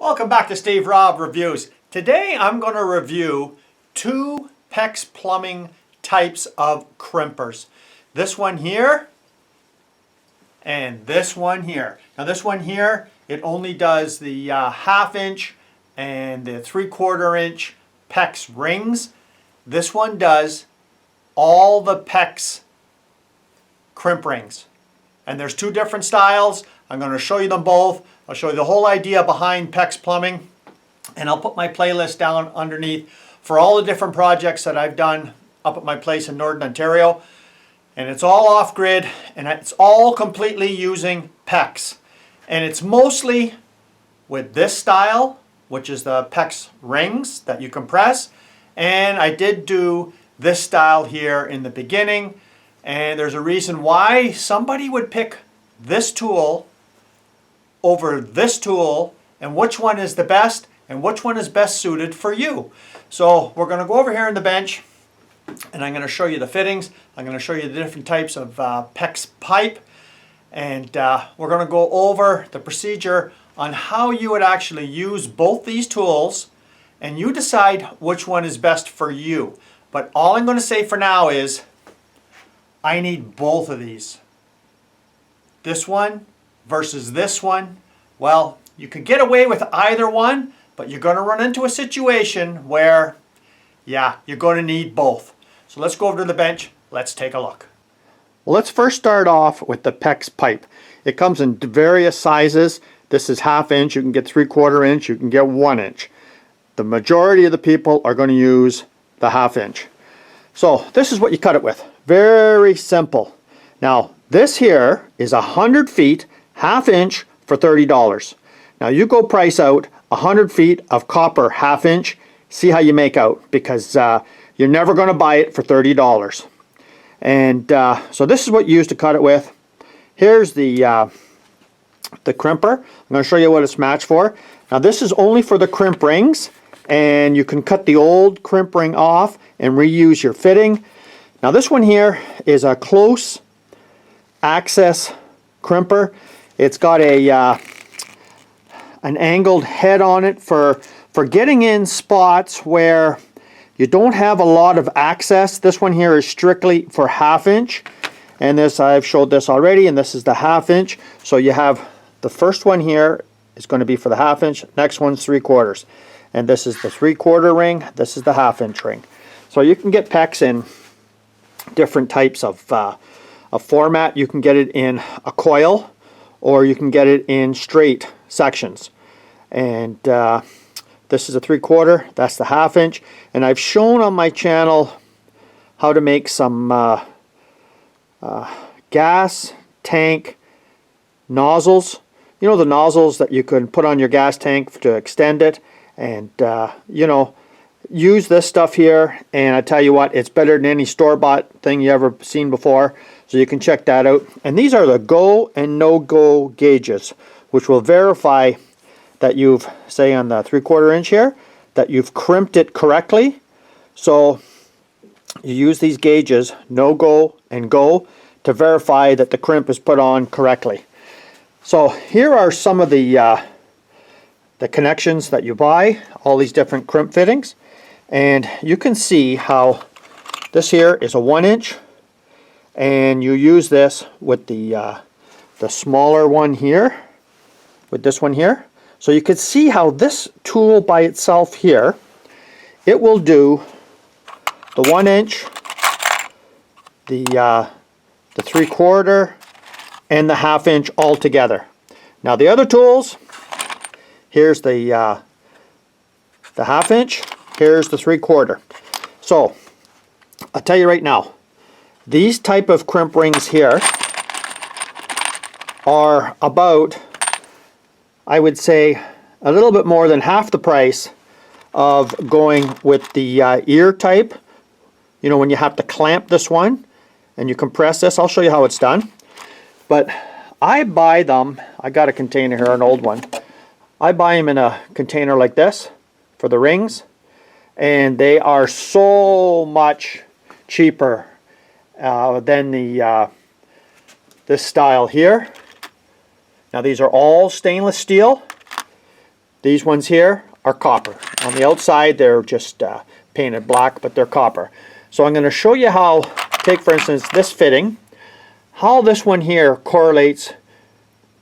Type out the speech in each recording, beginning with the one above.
Welcome back to Steve Robb Reviews. Today I'm going to review two PEX Plumbing types of crimpers. This one here and this one here. Now this one here, it only does the 1/2 inch and the 3/4 inch PEX rings. This one does all the PEX crimp rings. And there's two different styles. I'm going to show you them both. I'll show you the whole idea behind PEX Plumbing, and I'll put my playlist down underneath for all the different projects that I've done up at my place in Northern Ontario. And it's all off-grid, and it's all completely using PEX. And it's mostly with this style, which is the PEX rings that you compress. And I did do this style here in the beginning. And there's a reason why somebody would pick this tool over this tool, and which one is the best and which one is best suited for you. So we're going to go over here on the bench and I'm going to show you the fittings. I'm going to show you the different types of PEX pipe, and we're going to go over the procedure on how you would actually use both these tools, and you decide which one is best for you. But all I'm going to say for now is I need both of these. This one versus this one. Well, you can get away with either one, but you're going to run into a situation where, yeah, you're going to need both. So let's go over to the bench. Let's take a look. Well, let's first start off with the PEX pipe. It comes in various sizes. This is 1/2 inch. You can get 3/4 inch. You can get 1 inch. The majority of the people are going to use the 1/2 inch. So this is what you cut it with. Very simple. Now, this here is 100 feet, 1/2 inch for $30. Now you go price out 100 feet of copper 1/2 inch, see how you make out, because you're never going to buy it for $30. And so this is what you use to cut it with. Here's the crimper. I'm going to show you what it's matched for. Now this is only for the crimp rings, and you can cut the old crimp ring off and reuse your fitting. Now this one here is a close access crimper. It's got an angled head on it for getting in spots where you don't have a lot of access. This one here is strictly for 1/2 inch, and this, I've showed this already, and this is the 1/2 inch. So you have the first one here is going to be for the 1/2 inch, next one's 3/4, and this is the 3/4 ring, this is the 1/2 inch ring. So you can get PEX in different types of format. You can get it in a coil, or you can get it in straight sections. And this is a 3/4, that's the 1/2 inch. And I've shown on my channel how to make some gas tank nozzles. You know, the nozzles that you can put on your gas tank to extend it, and you know, use this stuff here, and I tell you what, it's better than any store-bought thing you ever seen before. So you can check that out. And these are the go and no-go gauges, which will verify that you've, say on the 3/4 inch here, that you've crimped it correctly. So you use these gauges, no go and go, to verify that the crimp is put on correctly. So here are some of the connections that you buy, all these different crimp fittings. And you can see how this here is a 1 inch, and you use this with the smaller one here, with this one here. So you can see how this tool by itself here, it will do the 1 inch, the 3/4, and the 1/2 inch all together. Now the other tools, here's the 1/2 inch, here's the 3/4. So I'll tell you right now, these type of crimp rings here are about, I would say, a little bit more than half the price of going with the ear type. You know, when you have to clamp this one and you compress this. I'll show you how it's done. But I buy them, I got a container here, an old one. I buy them in a container like this for the rings, and they are so much cheaper than the this style here. Now these are all stainless steel. These ones here are copper. On the outside they're just painted black, but they're copper. So I'm going to show you how, take for instance this fitting, how this one here correlates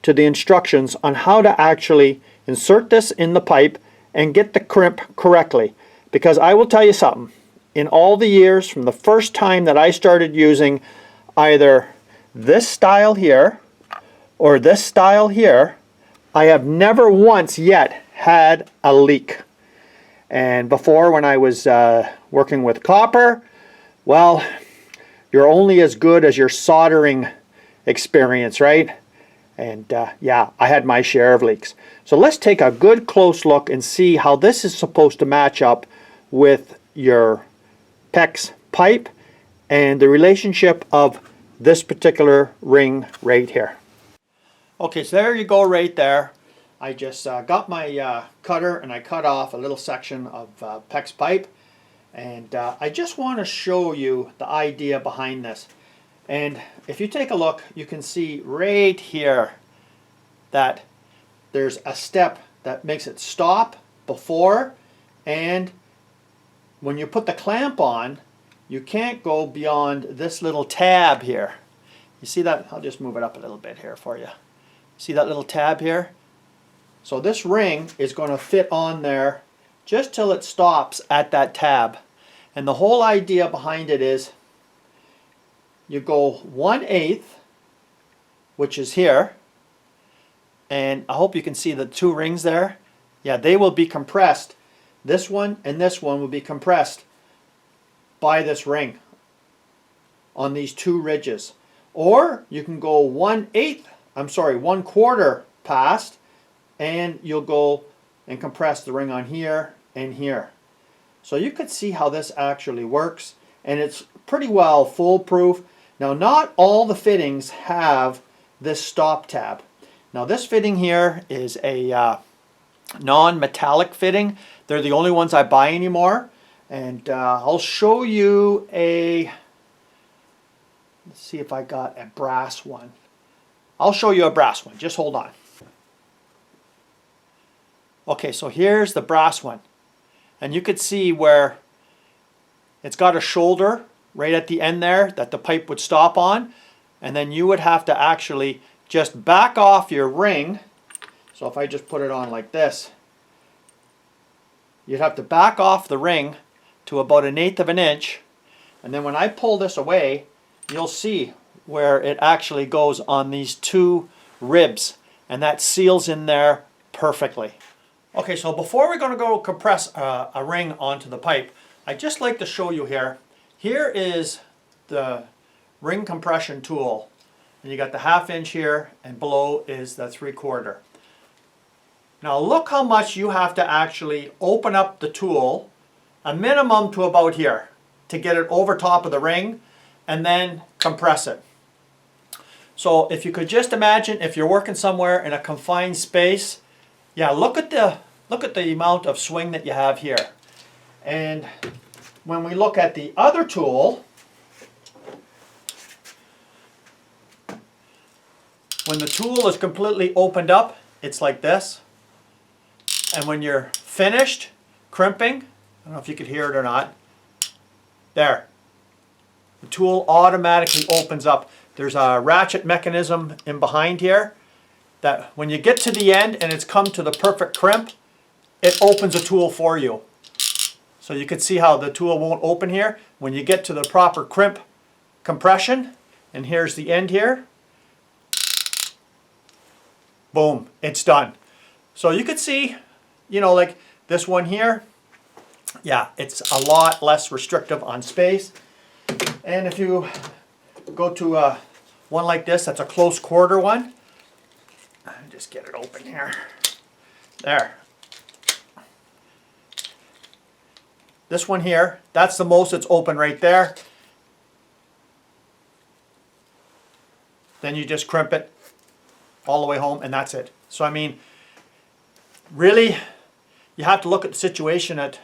to the instructions on how to actually insert this in the pipe and get the crimp correctly. Because I will tell you something, in all the years from the first time that I started using either this style here or this style here, I have never once yet had a leak. And before, when I was working with copper, well, you're only as good as your soldering experience, right? And yeah, I had my share of leaks. So let's take a good close look and see how this is supposed to match up with your PEX pipe and the relationship of this particular ring right here. Okay, so there you go right there. I just got my cutter and I cut off a little section of PEX pipe, and I just want to show you the idea behind this. And if you take a look, you can see right here that there's a step that makes it stop before, and when you put the clamp on, you can't go beyond this little tab here. You see that? I'll just move it up a little bit here for you. See that little tab here? So this ring is going to fit on there just till it stops at that tab. And the whole idea behind it is you go 1/8, which is here, and I hope you can see the two rings there. Yeah, they will be compressed. This one and this one will be compressed by this ring on these two ridges. Or you can go 1/4 past, and you'll go and compress the ring on here and here. So you could see how this actually works, and it's pretty well foolproof. Now, not all the fittings have this stop tab. Now this fitting here is a non-metallic fitting. They're the only ones I buy anymore, and I'll show you a, let's see if I got a brass one. I'll show you a brass one, just hold on. Okay, so here's the brass one, and you could see where it's got a shoulder right at the end there that the pipe would stop on, and then you would have to actually just back off your ring. So if I just put it on like this, you'd have to back off the ring to about 1/8 of an inch, and then when I pull this away, you'll see where it actually goes on these two ribs, and that seals in there perfectly. Okay, so before we're going to go compress a ring onto the pipe, I'd just like to show you here. Here is the ring compression tool, and you got the 1/2 inch here, and below is the 3/4. Now look how much you have to actually open up the tool, a minimum to about here, to get it over top of the ring, and then compress it. So if you could just imagine if you're working somewhere in a confined space, yeah, look at the amount of swing that you have here. And when we look at the other tool, when the tool is completely opened up, it's like this. And when you're finished crimping, I don't know if you could hear it or not, there. The tool automatically opens up. There's a ratchet mechanism in behind here that when you get to the end and it's come to the perfect crimp, it opens the tool for you. So you can see how the tool won't open here. When you get to the proper crimp compression, and here's the end here, boom, it's done. So you could see, you know, like this one here, yeah, it's a lot less restrictive on space. And if you go to one like this, that's a close quarter one. Just get it open here. There. This one here, that's the most it's open right there. Then you just crimp it all the way home, and that's it. So I mean, really, you have to look at the situation at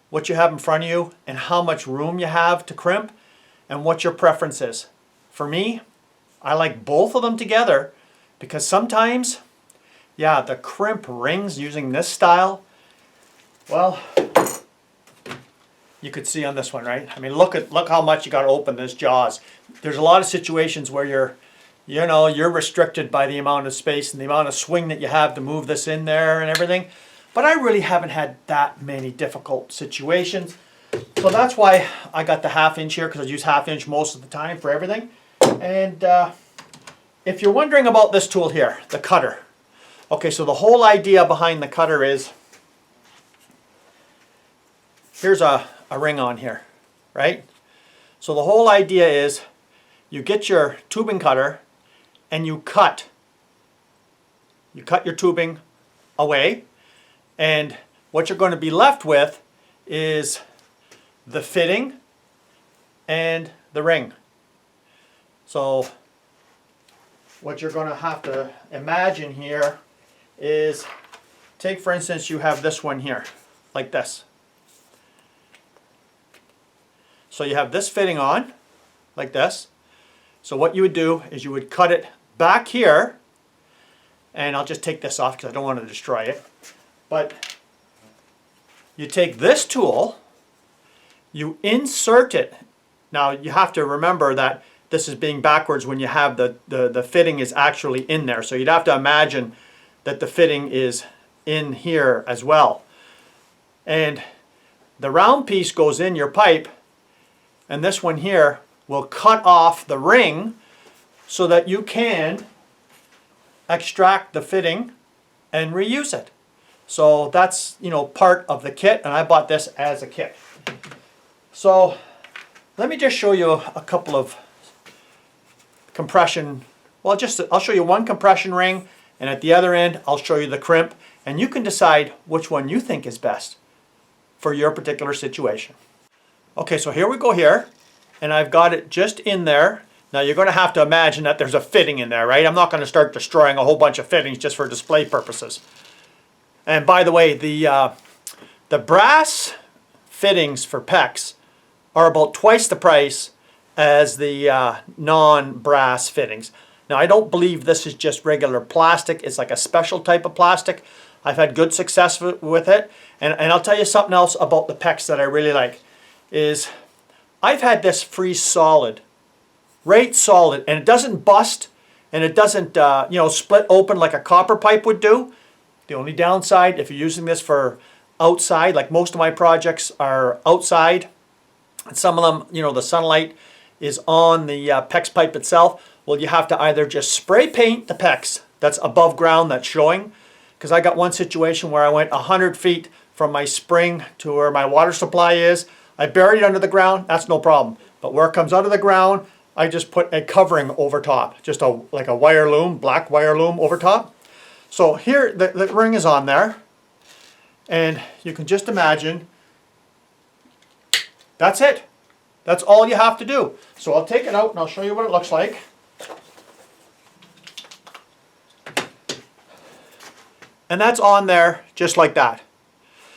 what you have in front of you and how much room you have to crimp and what your preference is. For me, I like both of them together because sometimes yeah, the crimp rings using this style, well, you could see on this one, right? I mean, look how much you got to open this jaws. There's a lot of situations where you're restricted by the amount of space and the amount of swing that you have to move this in there and everything. But I really haven't had that many difficult situations. So that's why I got the 1/2 inch here, because I use 1/2 inch most of the time for everything. And if you're wondering about this tool here, the cutter. Okay, so the whole idea behind the cutter is, here's a ring on here, right? So the whole idea is you get your tubing cutter and you cut your tubing away, and what you're going to be left with is the fitting and the ring. So what you're going to have to imagine here is, take for instance, you have this one here, like this. So you have this fitting on, like this. So what you would do is you would cut it back here, and I'll just take this off because I don't want to destroy it. But you take this tool, you insert it. Now you have to remember that this is being backwards when you have the fitting is actually in there. So you'd have to imagine that the fitting is in here as well. And the round piece goes in your pipe, and this one here will cut off the ring so that you can extract the fitting and reuse it. So that's, part of the kit, and I bought this as a kit. So let me just show you a couple of compression. Well, I'll show you one compression ring, and at the other end I'll show you the crimp, and you can decide which one you think is best for your particular situation. Okay, so here we go here, and I've got it just in there. Now you're going to have to imagine that there's a fitting in there, right? I'm not going to start destroying a whole bunch of fittings just for display purposes. And by the way, the brass fittings for PEX are about twice the price as the non-brass fittings. Now I don't believe this is just regular plastic. It's like a special type of plastic. I've had good success with it. And I'll tell you something else about the PEX that I really like is I've had this freeze solid, right solid, and it doesn't bust, and it doesn't split open like a copper pipe would do. The only downside, if you're using this for outside, like most of my projects are outside, and some of them, the sunlight is on the PEX pipe itself, well, you have to either just spray paint the PEX that's above ground that's showing, because I got one situation where I went 100 feet from my spring to where my water supply is. I buried it under the ground, that's no problem. But where it comes out of the ground, I just put a covering over top, just like a wire loom, black wire loom over top. So here, the ring is on there, and you can just imagine, that's it. That's all you have to do. So I'll take it out and I'll show you what it looks like. And that's on there just like that.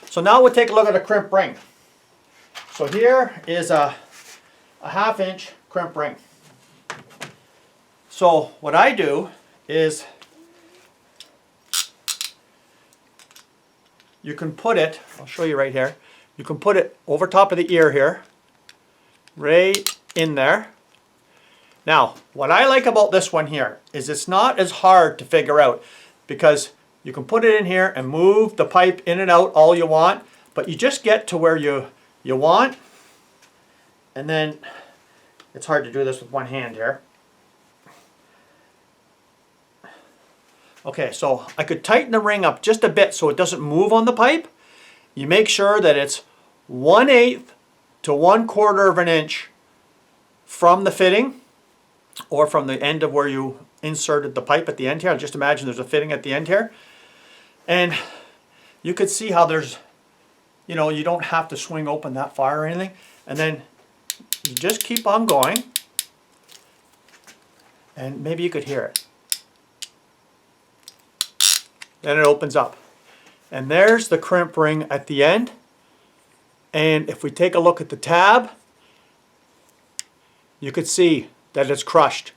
So now we'll take a look at a crimp ring. So here is a 1/2 inch crimp ring. So what I do is you can put it, I'll show you right here, you can put it over top of the ear here, right in there. Now, what I like about this one here is it's not as hard to figure out, because you can put it in here and move the pipe in and out all you want, but you just get to where you want, and then it's hard to do this with one hand here. Okay, so I could tighten the ring up just a bit so it doesn't move on the pipe. You make sure that it's 1/8 to 1/4 of an inch from the fitting, or from the end of where you inserted the pipe at the end here. Just imagine there's a fitting at the end here. And you could see how there's, you don't have to swing open that far or anything. And then you just keep on going. And maybe you could hear it. Then it opens up. And there's the crimp ring at the end. And if we take a look at the tab, you could see that it's crushed.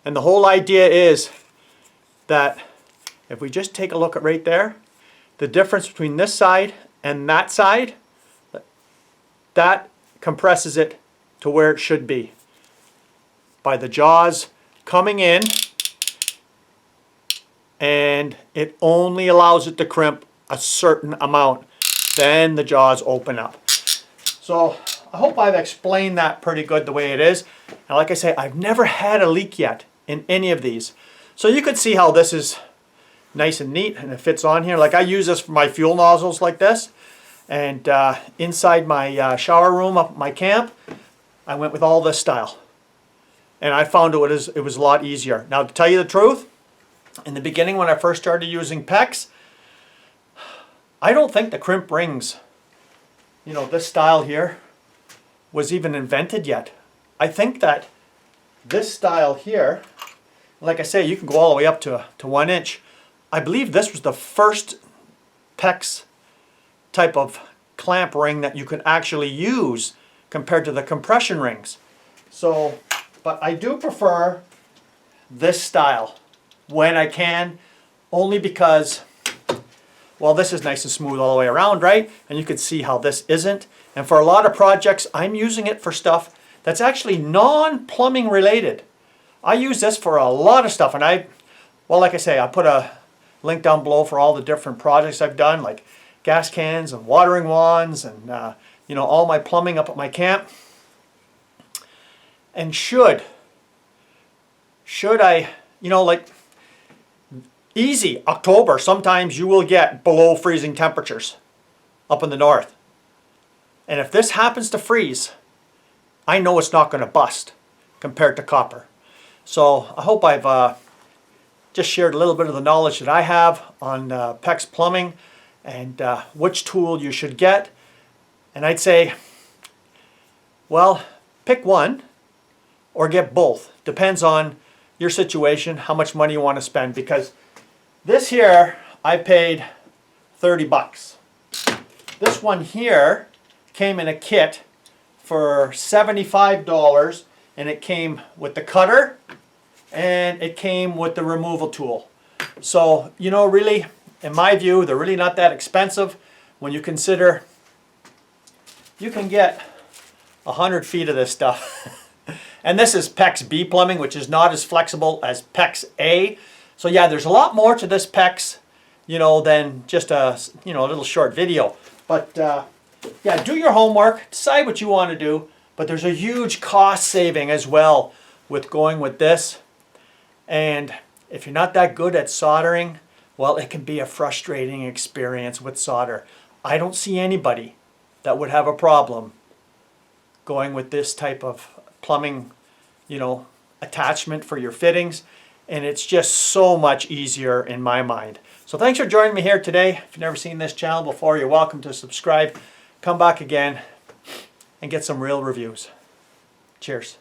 And the whole idea is that if we just take a look at right there, the difference between this side and that side, that compresses it to where it should be. By the jaws coming in, and it only allows it to crimp a certain amount. Then the jaws open up. So I hope I've explained that pretty good the way it is. And like I say, I've never had a leak yet in any of these. So you could see how this is nice and neat and it fits on here. Like I use this for my fuel nozzles like this. And inside my shower room up at my camp, I went with all this style. And I found it was a lot easier. Now to tell you the truth, in the beginning when I first started using PEX, I don't think the crimp rings, you know, this style here, was even invented yet. I think that this style here, like I say, you can go all the way up to 1 inch. I believe this was the first PEX type of clamp ring that you could actually use compared to the compression rings. So, but I do prefer this style when I can, only because, well, this is nice and smooth all the way around, right? And you can see how this isn't. And for a lot of projects, I'm using it for stuff that's actually non-plumbing related. I use this for a lot of stuff, and well, like I say, I put a link down below for all the different projects I've done, like gas cans and watering wands and you know, all my plumbing up at my camp. And should I, you know, like easy October, sometimes you will get below freezing temperatures up in the north. And if this happens to freeze, I know it's not going to bust compared to copper. So I hope I've just shared a little bit of the knowledge that I have on PEX plumbing and which tool you should get. And I'd say, well, pick one or get both. Depends on your situation, how much money you want to spend. Because this here, I paid 30 bucks. This one here came in a kit for $75, and it came with the cutter and it came with the removal tool. So, you know, really, in my view, they're really not that expensive when you consider you can get 100 feet of this stuff. And this is PEX B plumbing, which is not as flexible as PEX A. So yeah, there's a lot more to this PEX, you know, than just a, you know, a little short video. But yeah, do your homework, decide what you want to do. But there's a huge cost saving as well with going with this. And if you're not that good at soldering, well, it can be a frustrating experience with solder. I don't see anybody that would have a problem going with this type of plumbing, you know, attachment for your fittings. And it's just so much easier in my mind. So thanks for joining me here today. If you've never seen this channel before, you're welcome to subscribe. Come back again and get some real reviews. Cheers.